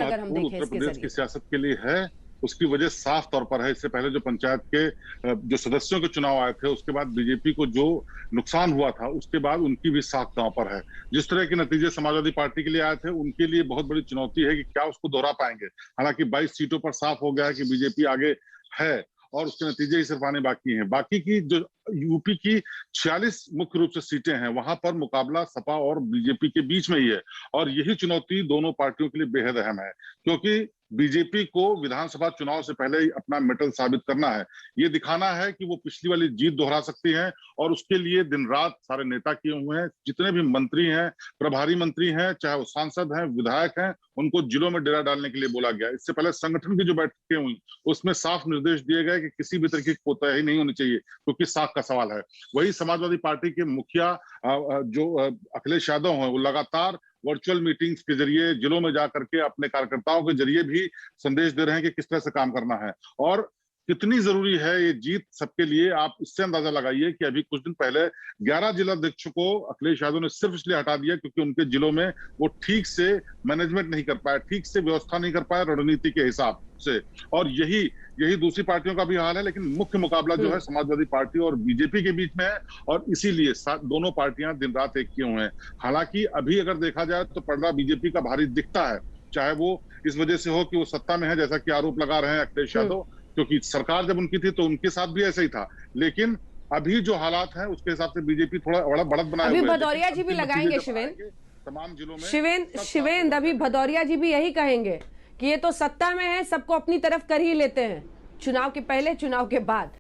अगर हम महत्वपूर्ण देखें उत्तर इसके प्रदेश की जरिए। सियासत के लिए है, उसकी वजह साफ तौर पर है। इससे पहले जो पंचायत के जो सदस्यों के चुनाव आए थे, उसके बाद बीजेपी को जो नुकसान हुआ था, उसके बाद उनकी भी साख दांव पर है। जिस तरह के नतीजे समाजवादी पार्टी के लिए आए थे, उनके लिए बहुत बड़ी चुनौती है कि क्या उसको दोहरा पाएंगे। हालांकि 22 सीटों पर साफ हो गया है कि बीजेपी आगे है और उसके नतीजे ही सिर्फ आने बाकी हैं। बाकी की जो यूपी की 46 मुख्य रूप से सीटें हैं, वहां पर मुकाबला सपा और बीजेपी के बीच में ही है। और यही चुनौती दोनों पार्टियों के लिए बेहद अहम है, क्योंकि बीजेपी को विधानसभा चुनाव से पहले ही अपना मेटल साबित करना है। ये दिखाना है कि वो पिछली वाली जीत दोहरा सकती है, और उसके लिए दिन रात सारे नेता किए हुए हैं। जितने भी मंत्री हैं, प्रभारी मंत्री हैं, चाहे वो सांसद हैं, विधायक हैं, उनको जिलों में डेरा डालने के लिए बोला गया। इससे पहले संगठन की जो बैठकें हुई, उसमें साफ निर्देश दिए गए कि किसी भी तरह की कोताही नहीं होनी चाहिए, क्योंकि साख का सवाल है। वही समाजवादी पार्टी के मुखिया जो अखिलेश यादव हैं, वो लगातार वर्चुअल मीटिंग्स के जरिए जिलों में जाकर के अपने कार्यकर्ताओं के जरिए भी संदेश दे रहे हैं कि किस तरह से काम करना है और कितनी जरूरी है ये जीत सबके लिए। आप इससे अंदाजा लगाइए कि अभी कुछ दिन पहले 11 जिलाध्यक्षों को अखिलेश यादव ने सिर्फ इसलिए हटा दिया क्योंकि उनके जिलों में वो ठीक से मैनेजमेंट नहीं कर पाए, ठीक से व्यवस्था नहीं कर पाए रणनीति के हिसाब से। और यही यही दूसरी पार्टियों का भी हाल है, लेकिन मुख्य मुकाबला जो है समाजवादी पार्टी और बीजेपी के बीच में है, और इसीलिए दोनों पार्टियां दिन रात एक किए हुए हैं। हालांकि अभी अगर देखा जाए तो पर्दा बीजेपी का भारी दिखता है, चाहे वो इस वजह से हो कि वो सत्ता में है, जैसा कि आरोप लगा रहे हैं अखिलेश यादव, क्योंकि सरकार जब उनकी थी तो उनके साथ भी ऐसा ही था। लेकिन अभी जो हालात हैं उसके हिसाब से बीजेपी थोड़ा बड़ा बढ़त बनाए अभी हुए है। भदौरिया जी भी लगाएंगे शिवेंद्र, तमाम जिलों में शिवेंद्र अभी भदौरिया जी भी यही कहेंगे कि ये तो सत्ता में है, सबको अपनी तरफ कर ही लेते हैं, चुनाव के पहले चुनाव के बाद।